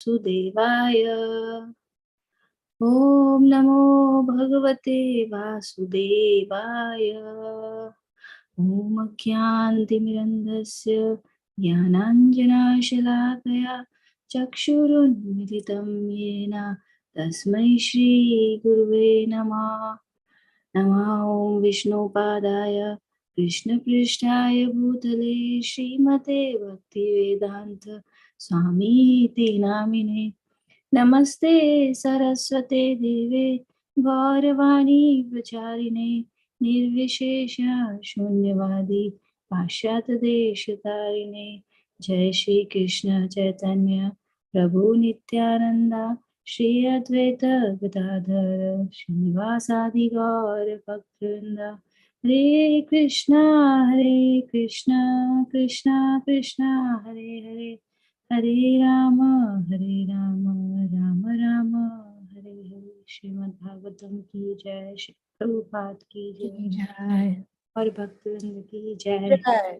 Sudevaya. Om Namo Bhagavate Vasudevaya. Om Kyantimirandasya Jnananjana Shalakaya Chakshurunmilitam Yena Tasmai Shri Guruve Namah. Namah Om Vishnu Padaya Krishna Prishtaya Bhutale Srimate Bhakti Vedanta Swami Iti Namine Namaste Saraswate Deve Gauravani Pracharine Nirvishesha Shunyavadi Pashyata Deshatarine Jai Shri Krishna Chaitanya Prabhu Nityananda Shri Advaita Gadadhara Srinivasadi Gaura Bhaktivinoda Hare Krishna Krishna Krishna Hare Hare Hare Rama, Rama Rama, Hare Hare. Srimad Bhagavatam ki jai, Shri Prabhupada ki jai, Jai. Aur Bhaktivinoda ki jai. Jai.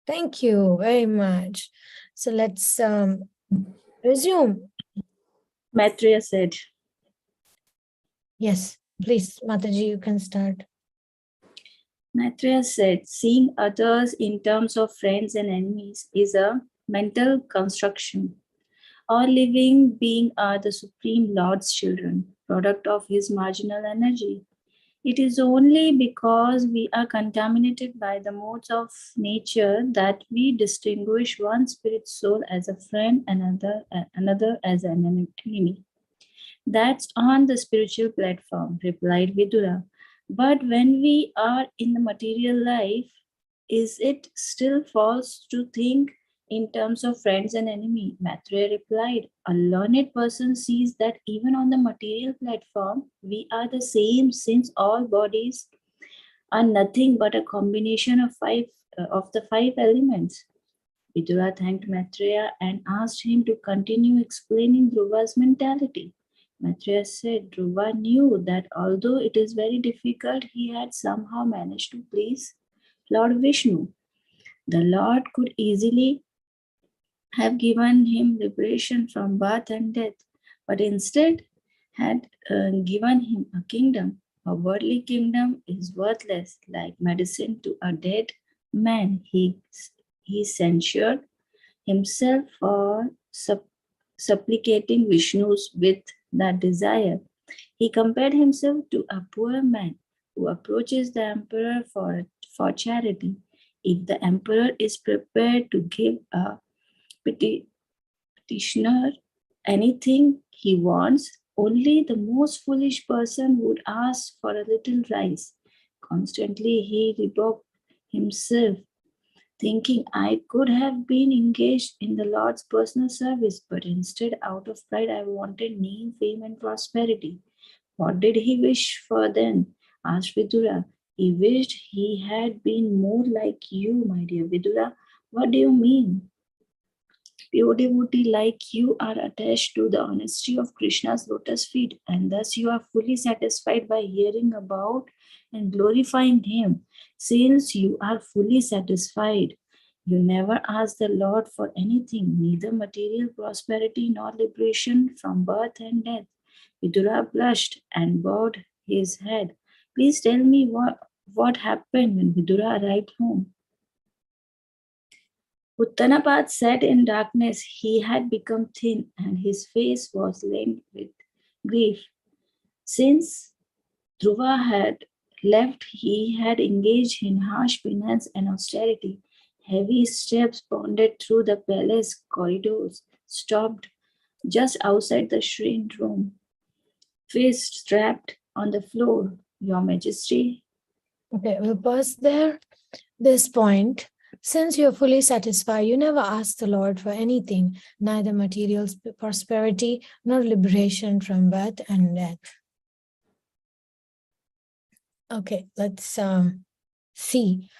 Thank you very much. So let's resume. Maitreya said, Yes, please, Mataji, you can start. Maitreya said, seeing others in terms of friends and enemies is a mental construction. All living beings are the Supreme Lord's children, product of his marginal energy. It is only because we are contaminated by the modes of nature that we distinguish one spirit soul as a friend and another as an enemy. That's on the spiritual platform, replied Vidura. But when we are in the material life, is it still false to think in terms of friends and enemy? Maitreya replied, a learned person sees that even on the material platform, we are the same since all bodies are nothing but a combination of the five elements. Vidura thanked Maitreya and asked him to continue explaining Dhruva's mentality. Maitreya said Dhruva knew that although it is very difficult, he had somehow managed to please Lord Vishnu. The Lord could easily have given him liberation from birth and death, but instead had given him a kingdom. A worldly kingdom is worthless, like medicine to a dead man. He censured himself for supplicating Vishnu's with that desire. He compared himself to a poor man who approaches the emperor for charity. If the emperor is prepared to give a petitioner anything he wants, only the most foolish person would ask for a little rice. Constantly he rebuked himself, thinking I could have been engaged in the Lord's personal service, but instead, out of pride, I wanted name, fame, and prosperity. What did he wish for then? Asked Vidura. He wished he had been more like you, my dear Vidura. What do you mean? Pure devotee like you are attached to the honesty of Krishna's lotus feet, and thus you are fully satisfied by hearing about and glorifying him. Since you are fully satisfied, you never ask the Lord for anything, neither material prosperity nor liberation from birth and death. Vidura blushed and bowed his head. Please tell me what happened when Vidura arrived home. Uttanapada sat in darkness. He had become thin, and his face was lined with grief. Since Dhruva had left, he had engaged in harsh penance and austerity. Heavy steps pounded through the palace corridors, stopped just outside the shrine room. Fists strapped on the floor. Your Majesty. Okay, we'll pause there. This point. Since you're fully satisfied, you never ask the Lord for anything, neither material prosperity nor liberation from birth and death. Okay, let's see.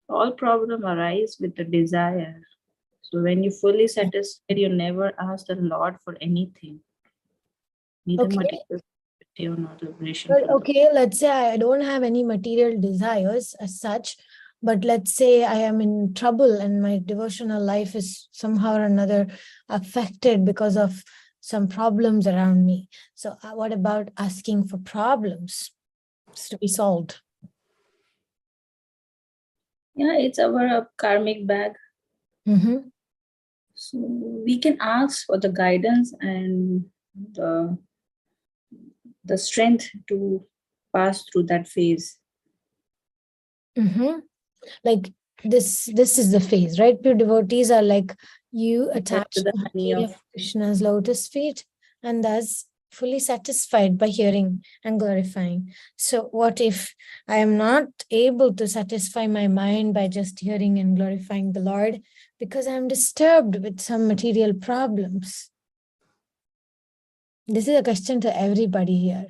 All problems arise with the desire. So when you're fully satisfied, you never ask the Lord for anything. Neither material or liberation. Well, okay, let's say I don't have any material desires as such, But let's say I am in trouble and my devotional life is somehow or another affected because of some problems around me. So what about asking for problems to be solved? Yeah, it's our karmic bag. Mm-hmm. So we can ask for the guidance and the strength to pass through that phase. Mm-hmm. Like this is the phase, right? Pure devotees are like you Yes, to attached the to the honey feet of of Krishna's lotus feet and thus fully satisfied by hearing and glorifying. So what if I am not able to satisfy my mind by just hearing and glorifying the Lord because I'm disturbed with some material problems? This is a question to everybody here.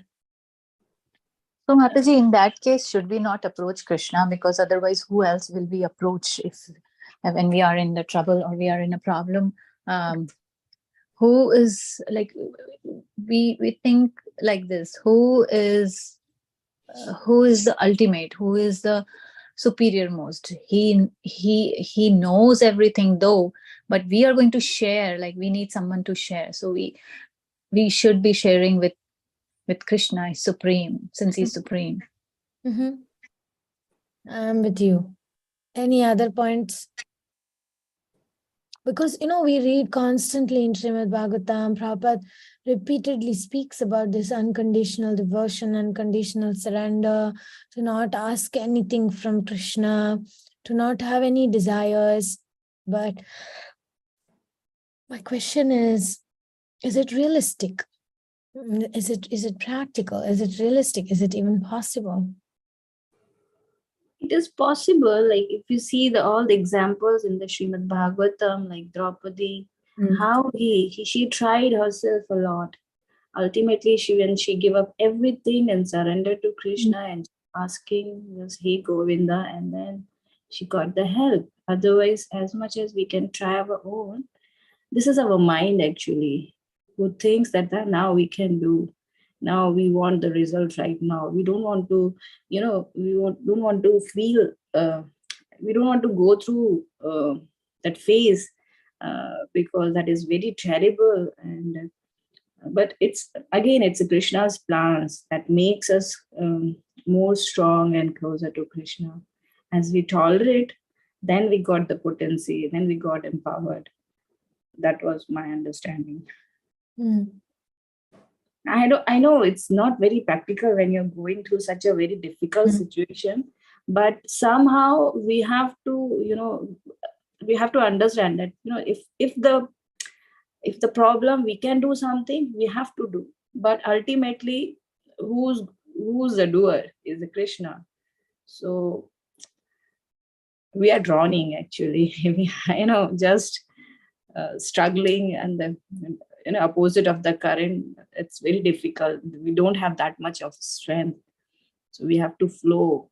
So, Mataji, in that case, should we not approach Krishna? Because otherwise, who else will we approach if when we are in the trouble or we are in a problem? Who is like we think like this? Who is the ultimate? Who is the superior most? He knows everything though, but we are going to share. Like we need someone to share. So we should be sharing with Krishna, is supreme, since he's supreme. Mm-hmm. I'm with you. Any other points? Because, we read constantly in Srimad Bhagavatam, Prabhupada repeatedly speaks about this unconditional devotion, unconditional surrender, to not ask anything from Krishna, to not have any desires. But my question is it realistic? Is it practical? Is it realistic? Is it even possible? it is possible. Like if you see all the examples in the Srimad Bhagavatam, like Draupadi, how she tried herself a lot. Ultimately, when she gave up everything and surrendered to Krishna and asking, was Hey Govinda, and then she got the help. Otherwise, as much as we can try our own, this is our mind actually who thinks that now we can do. Now we want the result right now. We don't want to, don't want to feel. We don't want to go through that phase because that is very terrible. And but it's Krishna's plans that makes us more strong and closer to Krishna. As we tolerate, then we got the potency, then we got empowered. That was my understanding. I know it's not very practical when you're going through such a very difficult situation, but somehow we have to, we have to understand that, if the problem we can do something, we have to do. But ultimately, who's the doer is the Krishna. So we are drowning actually. We, just struggling and the opposite of the current. It's very difficult. We don't have that much of strength, so we have to flow.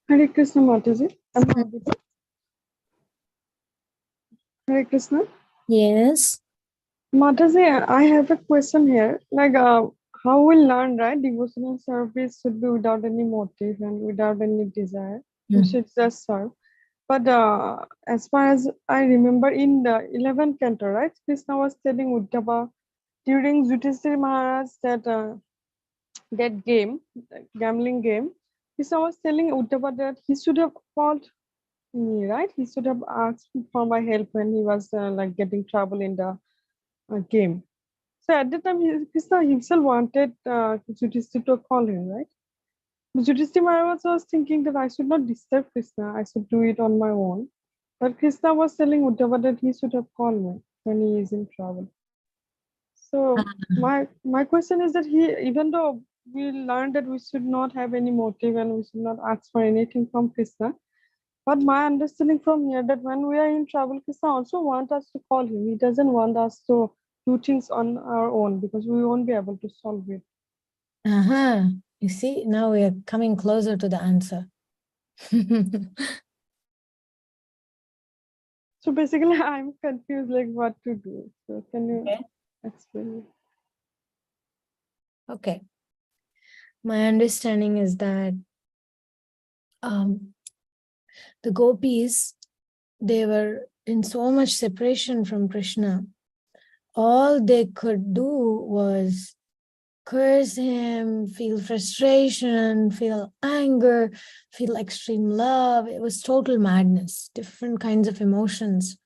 Hare Krishna, Mataji. Am I audible? Hare Krishna. Yes. Mataji, I have a question here. Like, how we learn, right? Devotional service should be without any motive and without any desire. We should just serve. But as far as I remember, in the 11th canto, right, Krishna was telling Uddhava during Yudhishthira Maharaj that game, gambling game. Krishna was telling Uddhava that he should have called me, right? He should have asked for my help when he was like getting trouble in the game. So at the time, Krishna himself wanted Yudhishthira to call him, right? Yudhishthira Maharaj was thinking that I should not disturb Krishna, I should do it on my own. But Krishna was telling Uddhava that he should have called me when he is in trouble. So my question is that even though we learned that we should not have any motive and we should not ask for anything from Krishna, but my understanding from here that when we are in trouble, Krishna also wants us to call him. He doesn't want us to do things on our own because we won't be able to solve it. You see, now we are coming closer to the answer. So basically, I'm confused like what to do. So can you explain? Okay. My understanding is that the gopis, they were in so much separation from Krishna. All they could do was curse him, feel frustration, feel anger, feel extreme love. It was total madness. Different kinds of emotions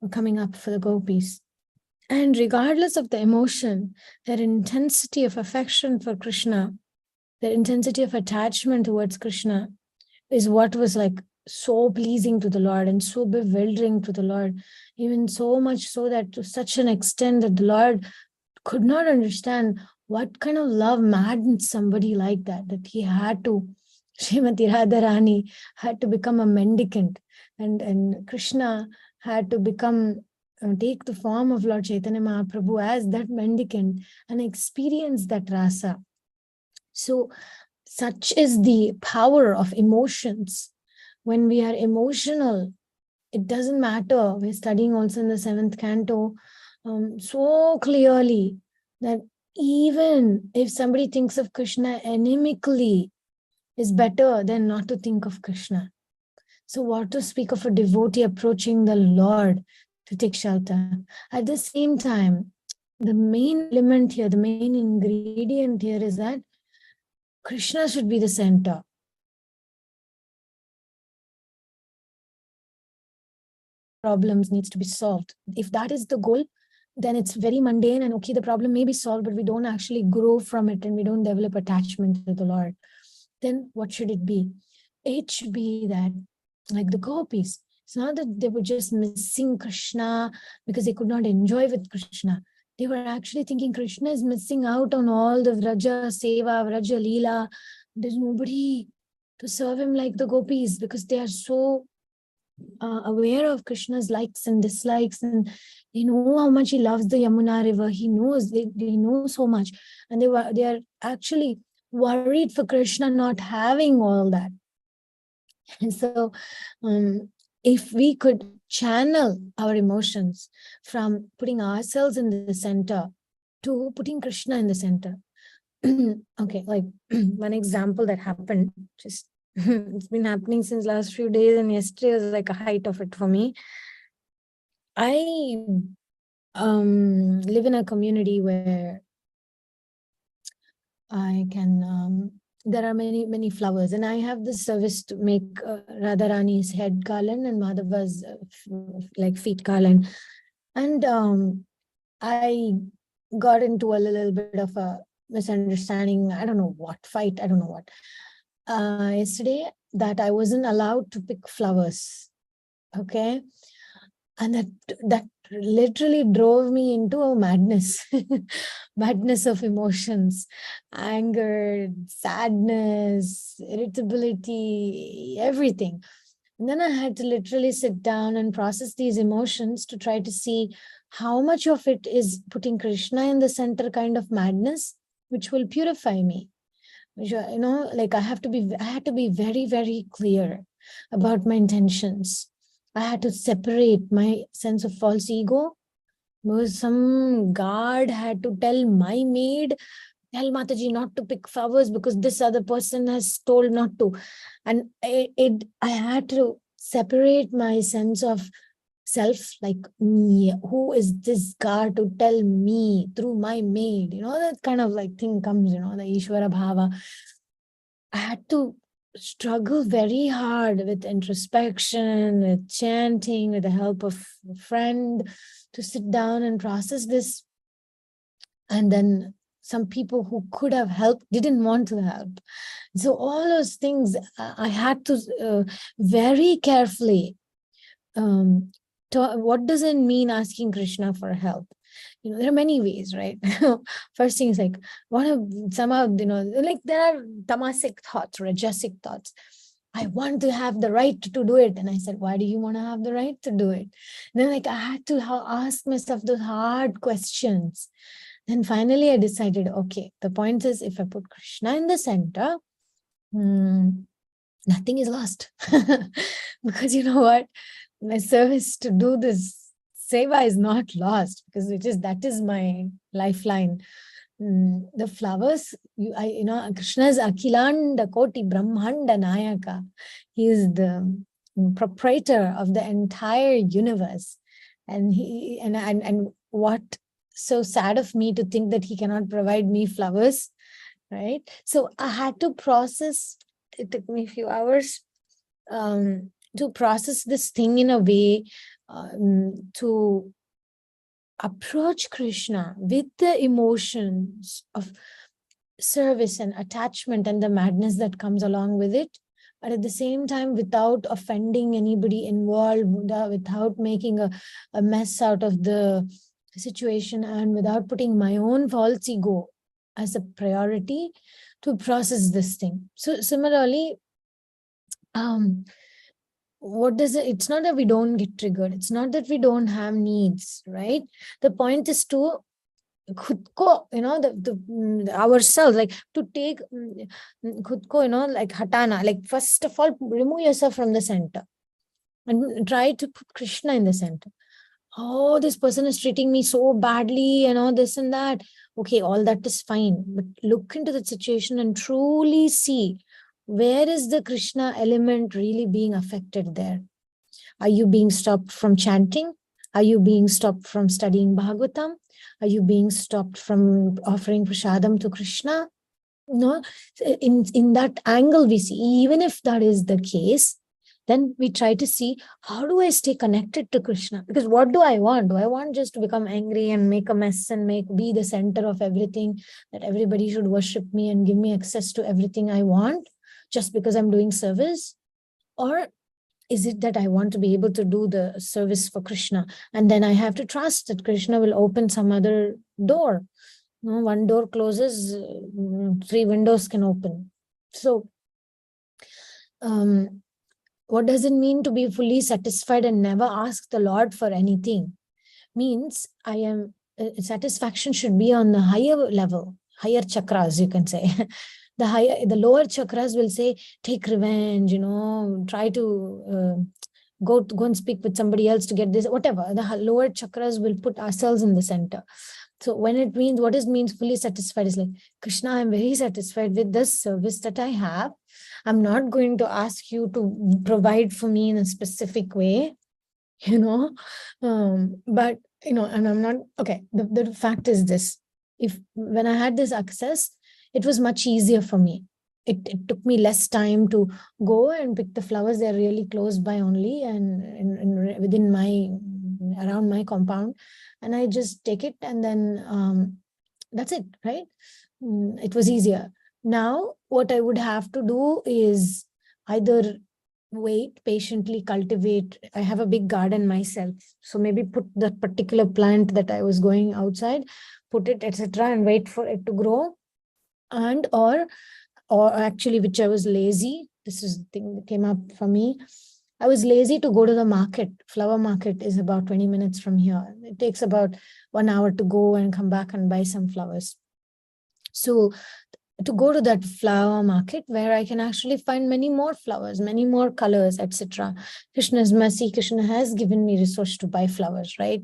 were coming up for the gopis. And regardless of the emotion, their intensity of affection for Krishna, their intensity of attachment towards Krishna is what was like so pleasing to the Lord and so bewildering to the Lord, even so much so that to such an extent that the Lord could not understand what kind of love maddened somebody like that he had to, Srimati Radharani had to become a mendicant, and Krishna had to become, take the form of Lord Chaitanya Mahaprabhu as that mendicant and experience that rasa. So such is the power of emotions. When we are emotional, it doesn't matter. We're studying also in the 7th canto so clearly that even if somebody thinks of Krishna animically, is better than not to think of Krishna. So what to speak of a devotee approaching the Lord to take shelter? At the same time, the main element here, the main ingredient here is that Krishna should be the center. Problems needs to be solved. If that is the goal, then it's very mundane and okay, the problem may be solved, but we don't actually grow from it and we don't develop attachment to the Lord. Then what should it be? It should be that, like the gopis, it's not that they were just missing Krishna because they could not enjoy with Krishna. They were actually thinking Krishna is missing out on all the Vraja Seva, Vraja Leela. There's nobody to serve him like the gopis because they are so aware of Krishna's likes and dislikes, and they know how much he loves the Yamuna river. He knows, they know so much, and they are actually worried for Krishna not having all that. And so if we could channel our emotions from putting ourselves in the center to putting Krishna in the center. Okay, like one example that happened, just it's been happening since last few days, and yesterday was like a height of it for me. I live in a community where I can, there are many flowers, and I have this service to make Radharani's head garland and Madhava's like feet garland. And I got into a little bit of a misunderstanding. I don't know what fight. I don't know what. Yesterday that I wasn't allowed to pick flowers. Okay. And that literally drove me into a madness, madness of emotions, anger, sadness, irritability, everything. And then I had to literally sit down and process these emotions to try to see how much of it is putting Krishna in the center kind of madness, which will purify me. Which, like I had to be very, very clear about my intentions. I had to separate my sense of false ego, because some guard had to tell my maid, tell Mataji not to pick flowers because this other person has told not to. And I had to separate my sense of self, like me, who is this guard to tell me through my maid, that kind of like thing comes, the Ishvara Bhava. I had to struggle very hard with introspection, with chanting, with the help of a friend to sit down and process this. And then some people who could have helped didn't want to help. So all those things I had to very carefully, what does it mean asking Krishna for help? There are many ways, right? First thing is like, somehow, like there are tamasic thoughts, rajasic thoughts. I want to have the right to do it. And I said, why do you want to have the right to do it? And then like I had to ask myself those hard questions. Then finally I decided, okay, the point is if I put Krishna in the center, nothing is lost. Because you know what? My service to do this seva is not lost, because that is my lifeline. the flowers, Krishna is Akhilanda Koti Brahmanda Nayaka. He is the proprietor of the entire universe. And what so sad of me to think that he cannot provide me flowers, right? So I had to process, it took me a few hours to process this thing in a way to approach Krishna with the emotions of service and attachment and the madness that comes along with it, but at the same time without offending anybody involved, without making a mess out of the situation, and without putting my own false ego as a priority to process this thing. So similarly, what does it, it's not that we don't get triggered, it's not that we don't have needs, right? The point is to khud ko, ourselves, like to take khud ko, like hatana, like first of all remove yourself from the center and try to put Krishna in the center. Oh, this person is treating me so badly, this and that. Okay, all that is fine, but look into the situation and truly see, where is the Krishna element really being affected there? Are you being stopped from chanting? Are you being stopped from studying Bhagavatam? Are you being stopped from offering prasadam to Krishna? No, in that angle we see, even if that is the case, then we try to see, how do I stay connected to Krishna? Because what do I want? Do I want just to become angry and make a mess and be the center of everything, that everybody should worship me and give me access to everything I want just because I'm doing service? Or is it that I want to be able to do the service for Krishna, and then I have to trust that Krishna will open some other door? One door closes, 3 windows can open. So what does it mean to be fully satisfied and never ask the Lord for anything? Means I am satisfaction should be on the higher level, higher chakras, you can say. The lower chakras will say, take revenge, try to go and speak with somebody else to get this, whatever. The lower chakras will put ourselves in the center. So when it means, what it means fully satisfied is like, Krishna, I'm very satisfied with this service that I have. I'm not going to ask you to provide for me in a specific way, but, and I'm not, okay, the fact is this, when I had this access, it was much easier for me. It took me less time to go and pick the flowers. They're really close by only, and within around my compound, and I just take it, and then that's it, right? It was easier. Now what I would have to do is either wait, patiently cultivate. I have a big garden myself, so maybe put that particular plant that I was going outside, put it, etc., and wait for it to grow. And or actually, which I was lazy, this is the thing that came up for me, I was lazy to go to the market. Flower market is about 20 minutes from here. It takes about 1 hour to go and come back and buy some flowers. So to go to that flower market where I can actually find many more flowers, many more colors, etc. Krishna's mercy, Krishna has given me resource to buy flowers, right?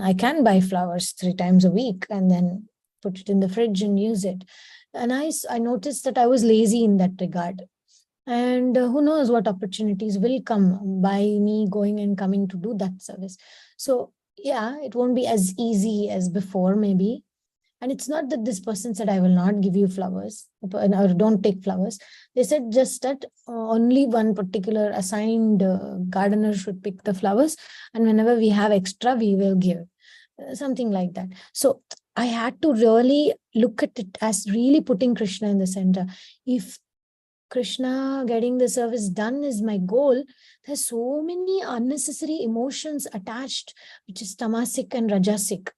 I can buy flowers 3 times a week and then put it in the fridge and use it. And I noticed that I was lazy in that regard. And who knows what opportunities will come by me going and coming to do that service. So yeah, it won't be as easy as before, maybe. And it's not that this person said, I will not give you flowers or don't take flowers. They said just that only one particular assigned gardener should pick the flowers. And whenever we have extra, we will give. Something like that. So I had to really look at it as really putting Krishna in the center. If Krishna getting the service done is my goal, there's so many unnecessary emotions attached, which is tamasic and rajasic.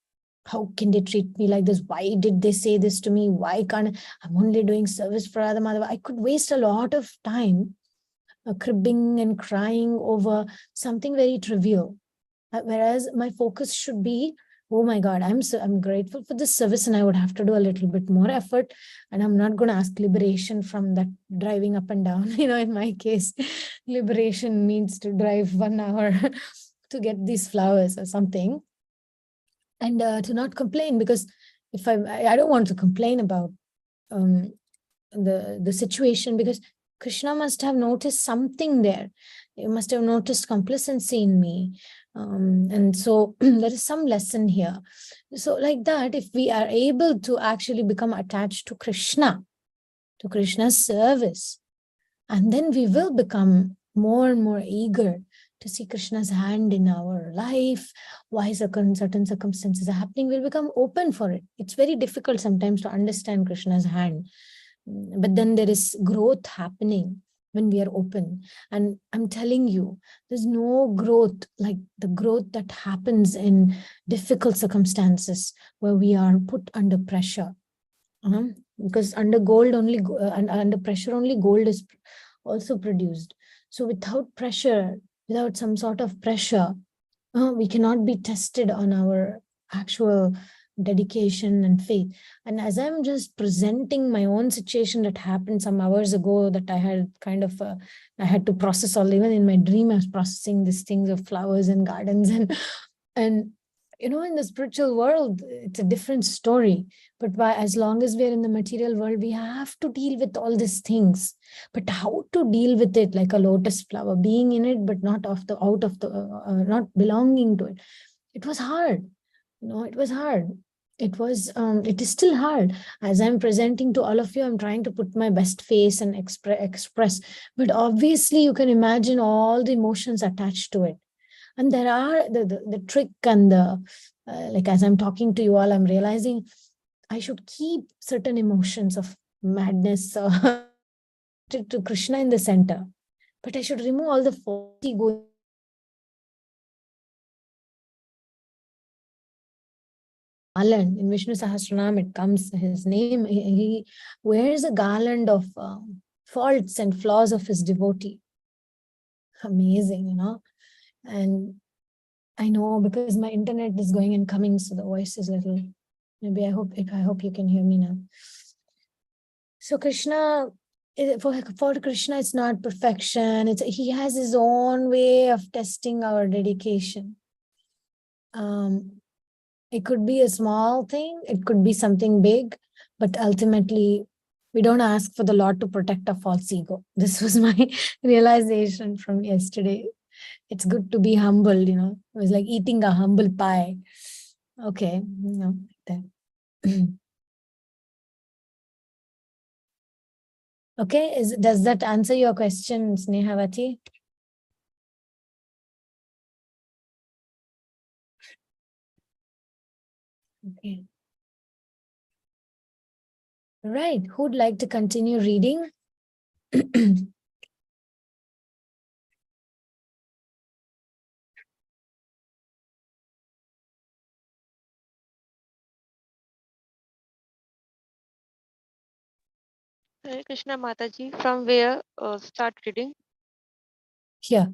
How can they treat me like this? Why did they say this to me? Why can't I'm only doing service for Radha Madhava? I could waste a lot of time cribbing and crying over something very trivial. Whereas my focus should be, oh my God, I'm grateful for this service, and I would have to do a little bit more effort, and I'm not going to ask liberation from that driving up and down. In my case, liberation means to drive 1 hour to get these flowers or something. And to not complain, because if I don't want to complain about the situation, because Krishna must have noticed something there. He must have noticed complacency in me. And so there is some lesson here. So like that, if we are able to actually become attached to Krishna, to Krishna's service, and then we will become more and more eager to see Krishna's hand in our life. Why certain circumstances are happening, we'll become open for it. It's very difficult sometimes to understand Krishna's hand, but then there is growth happening when we are open. And I'm telling you, there's no growth like the growth that happens in difficult circumstances where we are put under pressure. Because under under pressure only gold is also produced. So without pressure, without some sort of pressure, we cannot be tested on our actual dedication and faith. And as I'm just presenting my own situation that happened some hours ago, that I had kind of I had to process all. Even in my dream, I was processing these things of flowers and gardens, and in the spiritual world, it's a different story. But as long as we're in the material world, we have to deal with all these things. But how to deal with it like a lotus flower, being in it, but not not belonging to it. It was hard. It was hard. It is still hard. As I'm presenting to all of you, I'm trying to put my best face and express. But obviously, you can imagine all the emotions attached to it. And there are the trick and like as I'm talking to you all, I'm realizing I should keep certain emotions of madness to Krishna in the center, but I should remove all the false ego. Garland in Vishnu Sahasranam, it comes his name. He wears a garland of faults and flaws of his devotee. Amazing, and I know because my internet is going and coming, so the voice is little. Maybe I hope you can hear me now. So Krishna, for Krishna, it's not perfection. He has his own way of testing our dedication. It could be a small thing, it could be something big, but ultimately, we don't ask for the Lord to protect our false ego. This was my realization from yesterday. It's good to be humble, It was like eating a humble pie. Okay, that. Okay, does that answer your question, Snehavati? Okay. Right. Who'd like to continue reading? Hare Krishna Mataji, from where start reading? Here.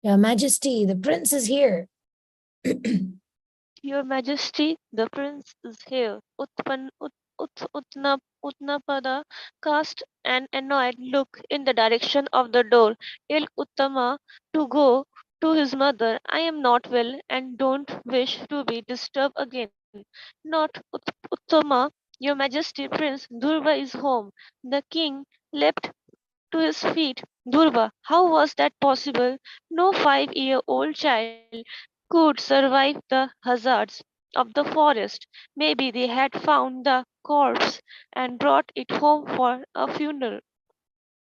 Your Majesty, the prince is here. Your Majesty, the prince is here. Uttanapada cast an annoyed look in the direction of the door. Tell Uttama to go to his mother. I am not well and don't wish to be disturbed again. Not Uttama, Your Majesty, Prince Dhruva is home. The king leapt to his feet. Dhruva, how was that possible? No 5-year-old child could survive the hazards of the forest. Maybe they had found the corpse and brought it home for a funeral.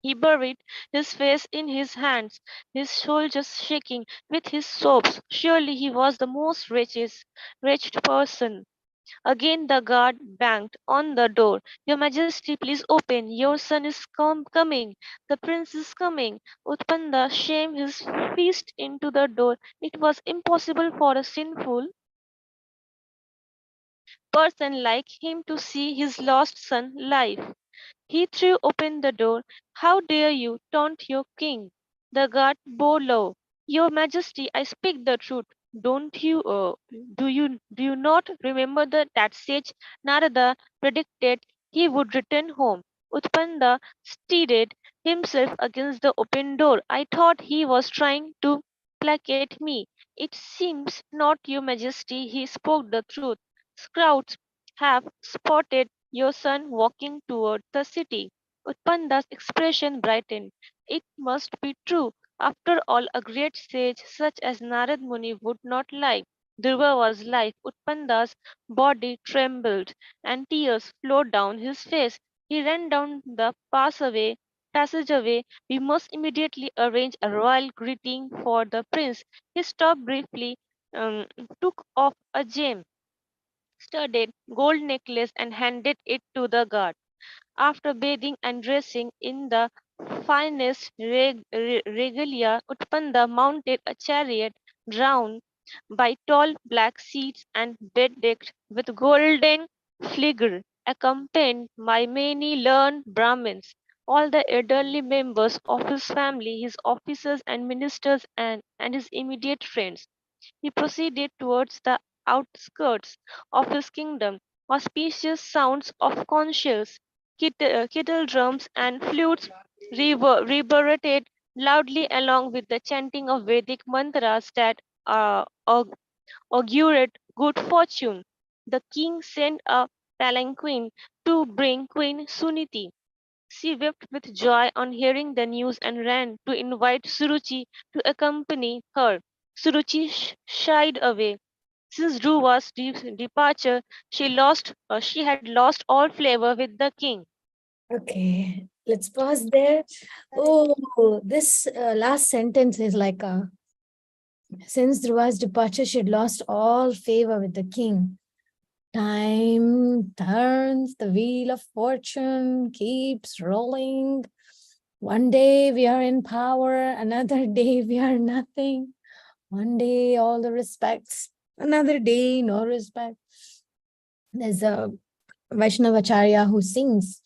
He buried his face in his hands, his shoulders shaking with his sobs. Surely he was the most wretched person. Again the guard banged on the door. Your Majesty, please open. Your son is coming. The prince is coming. Utpanda shammed his fist into the door. It was impossible for a sinful person like him to see his lost son live. He threw open the door. How dare you taunt your king? The guard bowed low. Your Majesty, I speak the truth. Don't you do you not remember that sage Narada predicted he would return home? Utpanda steadied himself against the open door. I thought he was trying to placate me. It seems not, Your Majesty. He spoke the truth. Crowds have spotted your son walking toward the city. Utpanda's expression brightened. It must be true. After all, a great sage such as Narad Muni would not lie. Dhruva was life. Utpanda's body trembled, and tears flowed down his face. He ran down the passageway. We must immediately arrange a royal greeting for the prince. He stopped briefly, um, took off a gem studded gold necklace and handed it to the guard. After bathing and dressing in the finest regalia, Utpanda mounted a chariot drawn by tall black steeds and bedecked with golden filigree, accompanied by many learned Brahmins, all the elderly members of his family, his officers and ministers, and his immediate friends. He proceeded towards the outskirts of his kingdom. Auspicious sounds of conches, kettle drums, and flutes reverberated loudly along with the chanting of Vedic mantras that augured good fortune. The king sent a palanquin to bring Queen Suniti. She wept with joy on hearing the news and ran to invite Suruchi to accompany her. Suruchi shied away. Since Dhruva's departure, she had lost all flavor with the king. Okay, let's pause there. Oh, this last sentence is like since Dhruva's departure, she had lost all favor with the king. Time turns, the wheel of fortune keeps rolling. One day we are in power, another day we are nothing. One day all the respects, another day no respect. There's a Vaishnavacharya who sings,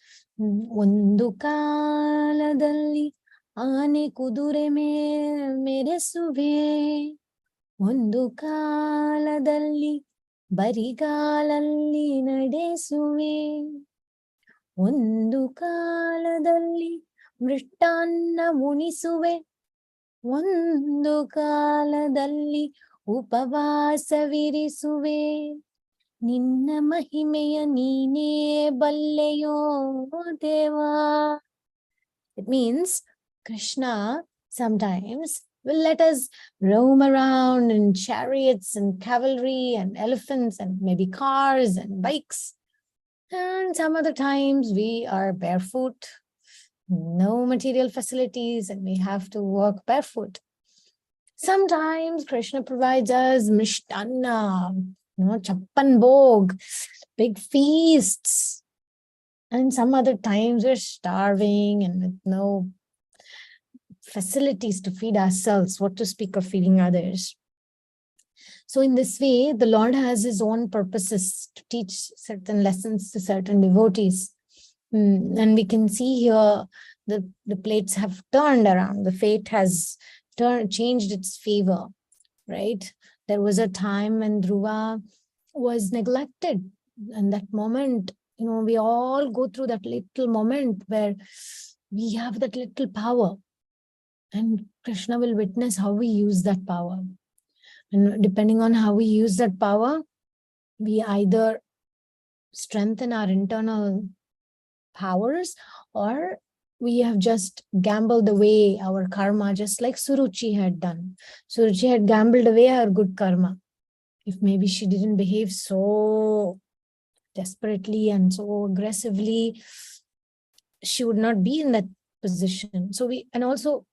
ಒಂದು ಕಾಲದಲ್ಲಿ ಆನೆ ಕುದುರೆ ಮೆರೆಸುವೆ, ಒಂದು ಕಾಲದಲ್ಲಿ ಬರಿಗಾಲಲ್ಲಿ ನಡೆಸುವೆ, ಒಂದು ಕಾಲದಲ್ಲಿ ಮೃಷ್ಟಾನ್ನ ಮುನಿಸುವೆ, ಒಂದು ಕಾಲದಲ್ಲಿ ಉಪವಾಸವಿರಿಸುವೆ, ನಿನ್ನ ಮಹಿಮೆಯ ನೀನೇ ಬಲ್ಲೆಯೋ ದೇವಾ. It means Krishna sometimes will let us roam around in chariots and cavalry and elephants and maybe cars and bikes. And some other times we are barefoot, no material facilities, and we have to walk barefoot. Sometimes Krishna provides us mishtanna, chappan bhog, big feasts. And some other times we're starving and with no facilities to feed ourselves, what to speak of feeding others. So in this way, the Lord has his own purposes to teach certain lessons to certain devotees. And we can see here the plates have turned around. The fate has changed its favor, right? There was a time when Dhruva was neglected. And that moment, we all go through that little moment where we have that little power. And Krishna will witness how we use that power. And depending on how we use that power, we either strengthen our internal powers or we have just gambled away our karma, just like Suruchi had done. Suruchi had gambled away her good karma. If maybe she didn't behave so desperately and so aggressively, she would not be in that position. So and also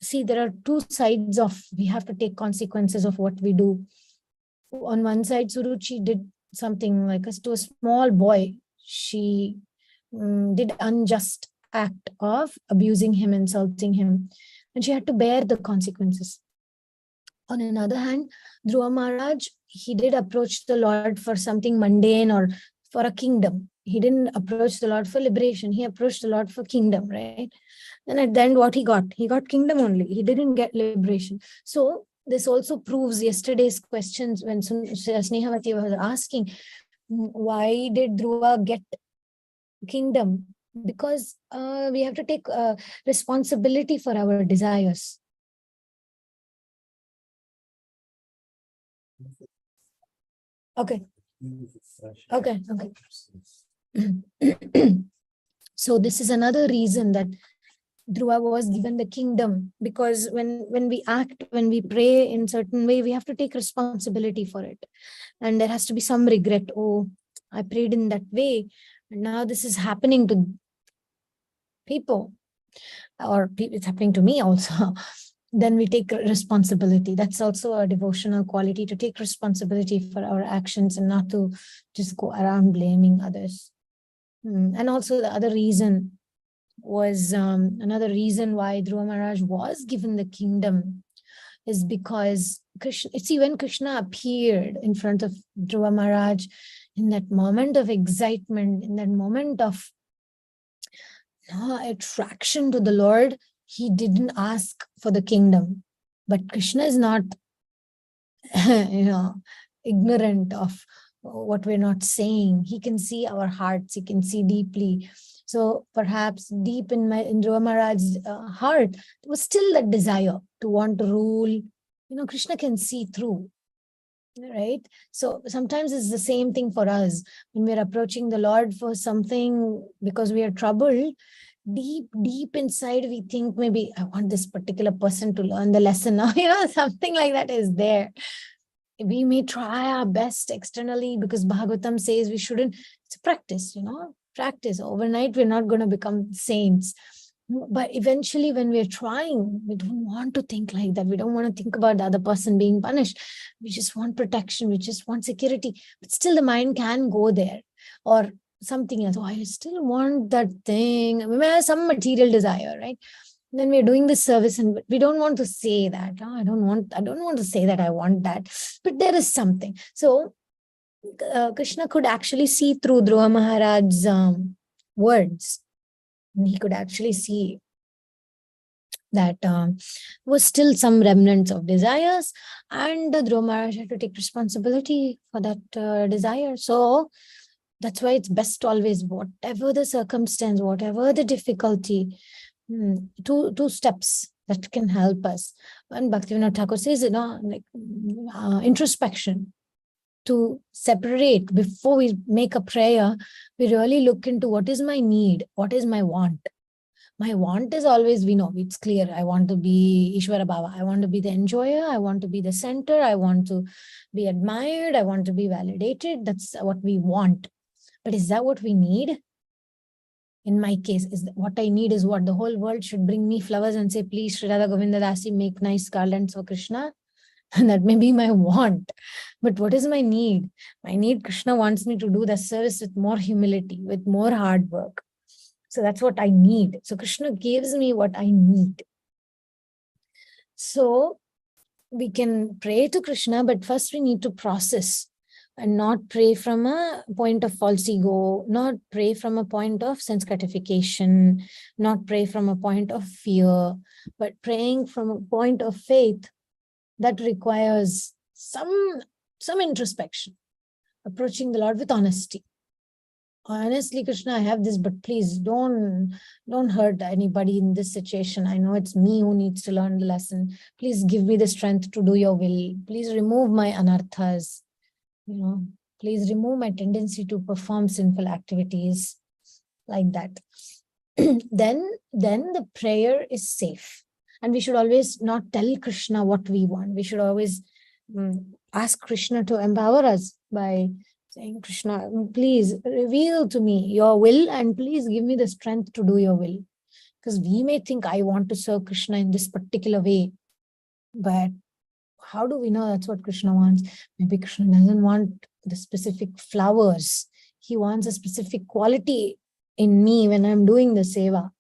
see, there are two sides of, we have to take consequences of what we do. On one side, Suruchi did something like to a small boy. She did unjust act of abusing him, insulting him, and she had to bear the consequences. On another hand, Dhruva Maharaj, he did approach the Lord for something mundane or for a kingdom. He didn't approach the Lord for liberation. He approached the Lord for kingdom, right? And at the end, what he got kingdom only. He didn't get liberation. So this also proves yesterday's questions when Snehavati was asking, why did Dhruva get kingdom? Because we have to take responsibility for our desires. Okay. Okay. So this is another reason that Dhruva was given the kingdom, because when we act, when we pray in certain way, we have to take responsibility for it. And there has to be some regret. Oh, I prayed in that way, and now this is happening to people, or it's happening to me also. Then we take responsibility. That's also a devotional quality, to take responsibility for our actions and not to just go around blaming others. And also the other reason was, another reason why Dhruva Maharaj was given the kingdom is because Krishna, see, when Krishna appeared in front of Dhruva Maharaj, in that moment of excitement, in that moment of attraction to the Lord, he didn't ask for the kingdom. But Krishna is not ignorant of what we're not saying. He can see our hearts, he can see deeply. So perhaps deep in Dhruva Maharaj's heart, there was still that desire to want to rule. Krishna can see through, right? So sometimes it's the same thing for us. When we're approaching the Lord for something because we are troubled, deep inside we think, maybe I want this particular person to learn the lesson now. Something like that is there. We may try our best externally, because Bhagavatam says we shouldn't. It's a practice, practice. Overnight we're not going to become saints. But eventually, when we're trying, we don't want to think like that. We don't want to think about the other person being punished. We just want protection. We just want security. But still the mind can go there. Or something else. Oh, I still want that thing. We may have some material desire, right? Then we're doing this service and we don't want to say that. Oh, I don't want to say that I want that. But there is something. So Krishna could actually see through Dhruva Maharaj's words. And he could actually see that was still some remnants of desires, and Dhruva Maharaj had to take responsibility for that desire. So that's why it's best always, whatever the circumstance, whatever the difficulty, two steps that can help us. And Bhaktivinoda Thakur says, introspection. To separate before we make a prayer, we really look into what is my need, what is my want. My want is always, we know, it's clear. I want to be Ishvara Bhava. I want to be the enjoyer. I want to be the center. I want to be admired. I want to be validated. That's what we want. But is that what we need? In my case, what I need is what? The whole world should bring me flowers and say, please, Sri Radha Govinda Dasi, make nice garlands for Krishna. And that may be my want. But what is my need? My need, Krishna wants me to do the service with more humility, with more hard work. So that's what I need. So Krishna gives me what I need. So we can pray to Krishna, but first we need to process and not pray from a point of false ego, not pray from a point of sense gratification, not pray from a point of fear, but praying from a point of faith that requires some introspection, approaching the Lord with honesty. Honestly, Krishna, I have this, but please don't hurt anybody in this situation. I know it's me who needs to learn the lesson. Please give me the strength to do your will. Please remove my anarthas. Please remove my tendency to perform sinful activities, like that. Then the prayer is safe. And we should always not tell Krishna what we want. We should always ask Krishna to empower us by saying, Krishna, please reveal to me your will and please give me the strength to do your will. Because we may think, I want to serve Krishna in this particular way. But how do we know that's what Krishna wants? Maybe Krishna doesn't want the specific flowers. He wants a specific quality in me when I'm doing the seva.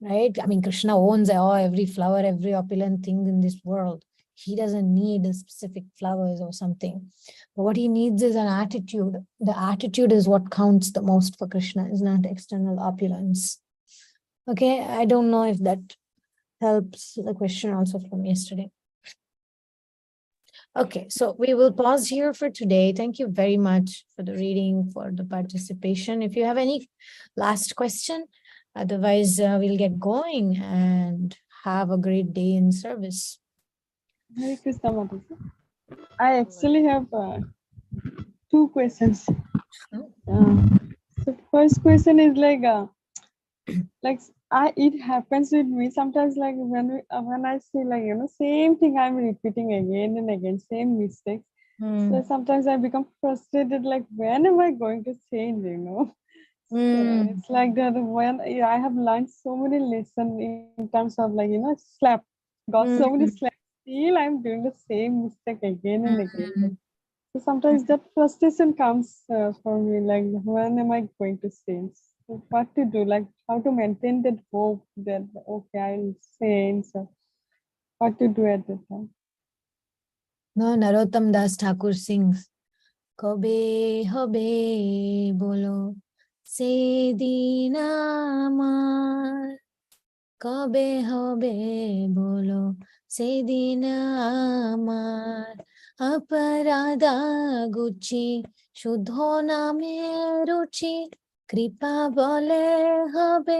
Right? I mean, Krishna owns every flower, every opulent thing in this world. He doesn't need a specific flowers or something. But what he needs is an attitude. The attitude is what counts the most for Krishna, is not external opulence. Okay, I don't know if that helps the question also from yesterday. Okay, so we will pause here for today. Thank you very much for the reading, for the participation. If you have any last question, otherwise we'll get going and have a great day in service. Hare Krishna, Mataji. I actually have 2 questions. So first question is like it happens with me sometimes. Like when I say same thing, I'm repeating again and again, same mistakes. So sometimes I become frustrated. Like when am I going to change? So it's like that when I have learned so many lessons in terms of slap, got so many slaps. Still, I'm doing the same mistake again and again. So sometimes that frustration comes for me, like when am I going to change? So what to do, like how to maintain that hope that okay, I'll change. So what to do at that time? No, Narottam Das Thakur sings, Kobe hobe bolo, se dinamar. Kobe hobe bolo, se dinamar. Aparada guchi, shudho name ruchi. Kripa bole hobe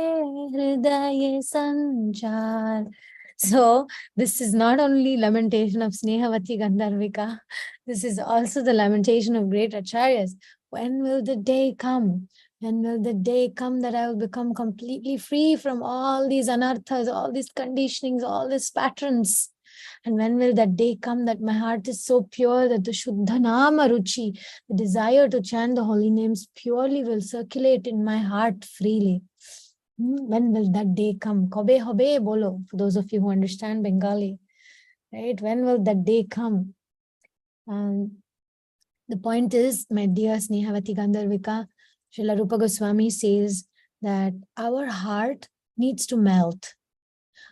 hridaye sanchar. So this is not only lamentation of Snehavati Gandharvika, this is also the lamentation of great acharyas. When will the day come? When will the day come that I will become completely free from all these anarthas, all these conditionings, all these patterns? And when will that day come that my heart is so pure that the Shuddha Nama Ruchi, the desire to chant the holy names purely, will circulate in my heart freely? When will that day come? Kobe hobe bolo, for those of you who understand Bengali, right? When will that day come? The point is, my dear Snehavati Gandharvika, Srila Rupa Goswami says that our heart needs to melt.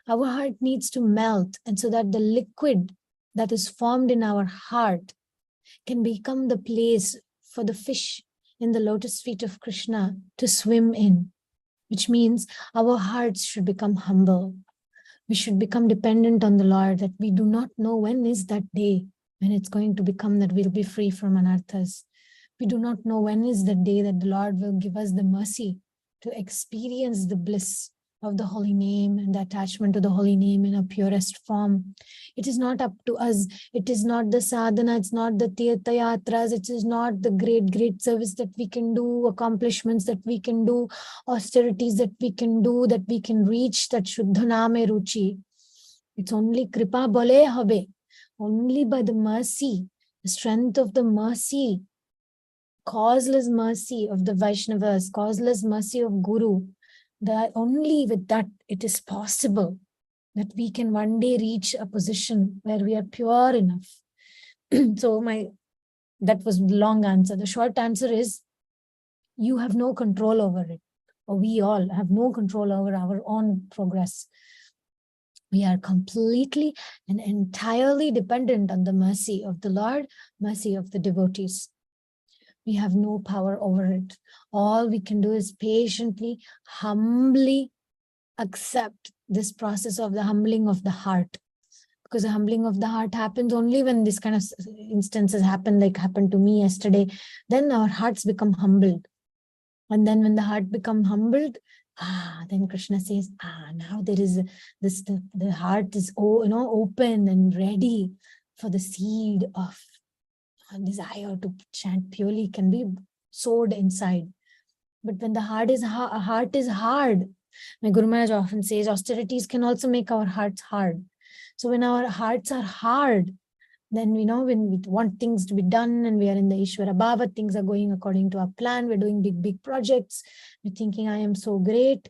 Our heart needs to melt, and so that the liquid that is formed in our heart can become the place for the fish in the lotus feet of Krishna to swim in, which means our hearts should become humble. We should become dependent on the Lord, that we do not know when is that day when it's going to become that we'll be free from anarthas. We do not know when is the day that the Lord will give us the mercy to experience the bliss of the holy name and the attachment to the holy name in a purest form. It is not up to us. It is not the sadhana. It's not the tirtha yatras. It is not the great service that we can do, accomplishments that we can do, austerities that we can do, that we can reach that Shuddha Name Ruchi. It's only Kripa Bole Habe. Only by the mercy, the strength of the mercy, causeless mercy of the Vaishnavas, causeless mercy of Guru, that only with that it is possible that we can one day reach a position where we are pure enough. So that was the long answer. The short answer is, you have no control over it, or we all have no control over our own progress. We are completely and entirely dependent on the mercy of the Lord, mercy of the devotees. We have no power over it. All we can do is patiently, humbly accept this process of the humbling of the heart. Because the humbling of the heart happens only when this kind of instances happen, like happened to me yesterday. Then our hearts become humbled. And then when the heart becomes humbled, then Krishna says, now there is this, the heart is open and ready for the seed of desire to chant purely can be sowed inside. But when the heart is hard, my Guru Maharaj often says, austerities can also make our hearts hard. So when our hearts are hard, then when we want things to be done and we are in the Ishvara Bhava, things are going according to our plan, we're doing big projects, we're thinking I am so great,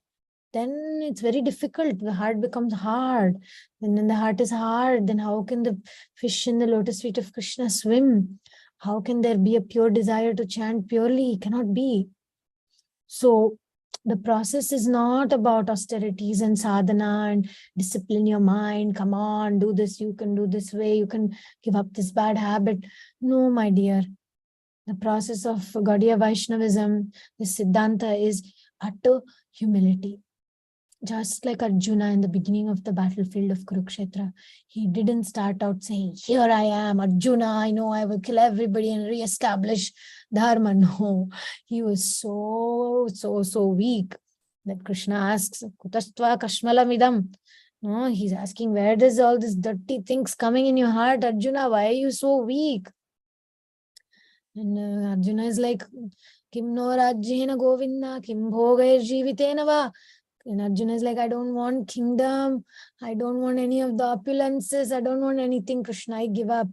then it's very difficult. The heart becomes hard. And when the heart is hard, then how can the fish in the lotus feet of Krishna swim? How can there be a pure desire to chant purely? It cannot be. So the process is not about austerities and sadhana and discipline your mind. Come on, do this. You can do this way. You can give up this bad habit. No, my dear. The process of Gaudiya Vaishnavism, the Siddhanta, is utter humility. Just like Arjuna in the beginning of the battlefield of Kurukshetra, he didn't start out saying, here I am, Arjuna, I know I will kill everybody and re-establish Dharma. No, he was so weak that Krishna asks, Kutastva Kashmalamidam. No, he's asking, where does all this dirty things coming in your heart, Arjuna? Why are you so weak? And Arjuna is like, Kim no rajyena govinda, kim bhogair jivitena va. And Arjuna is like, I don't want kingdom. I don't want any of the opulences. I don't want anything, Krishna. I give up.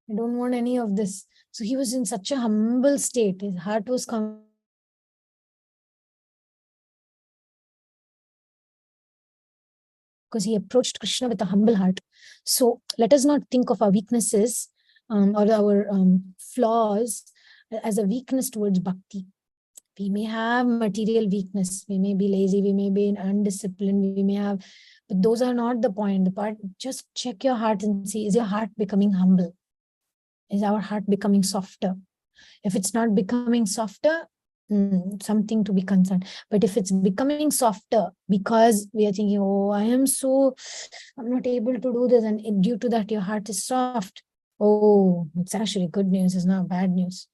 I don't want any of this. So he was in such a humble state. His heart was because he approached Krishna with a humble heart. So let us not think of our weaknesses or our flaws as a weakness towards bhakti. We may have material weakness. We may be lazy. We may be undisciplined. We may have, but those are not the point. The part, just check your heart and see, is your heart becoming humble? Is our heart becoming softer? If it's not becoming softer, something to be concerned. But if it's becoming softer because we are thinking, oh, I'm not able to do this, and due to that your heart is soft, oh, it's actually good news, it's not bad news.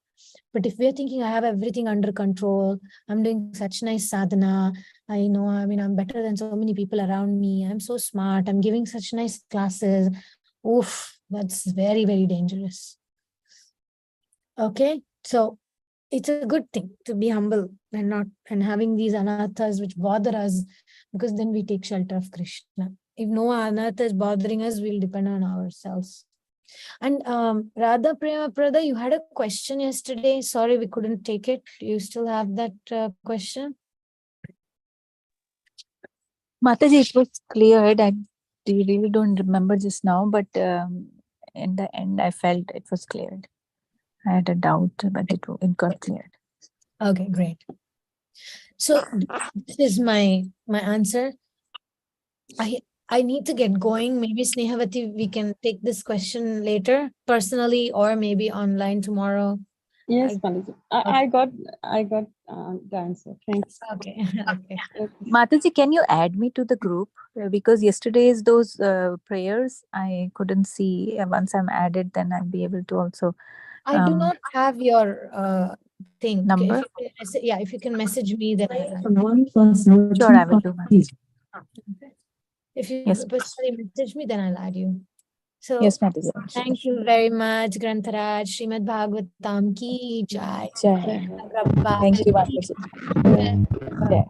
But if we're thinking, I have everything under control, I'm doing such nice sadhana, I know, I mean, I'm better than so many people around me, I'm so smart, I'm giving such nice classes, oof, that's very, very dangerous. Okay, so it's a good thing to be humble and having these anathas which bother us, because then we take shelter of Krishna. If no anatha is bothering us, we'll depend on ourselves. And Radha Prema Prada, you had a question yesterday. Sorry, we couldn't take it. Do you still have that question? Mataji, it was cleared. I really don't remember just now, but in the end, I felt it was cleared. I had a doubt, but it got cleared. Okay, great. So this is my answer. I need to get going. Maybe Snehavati, we can take this question later, personally, or maybe online tomorrow. Yes, Mataji. I got the answer. Thanks. Okay. Okay. Mataji, can you add me to the group? Because yesterday's those prayers, I couldn't see. Once I'm added, then I'll be able to also. I do not have your thing. Number? If you can message me, then Sure, I will do. Mataji. If you Yes. personally message me, then I'll add you. So Yes, Mataji. thank you very much, Grantharaj. Srimad Bhagavatam ki jai. Jai. Thank you, Mataji. Jai.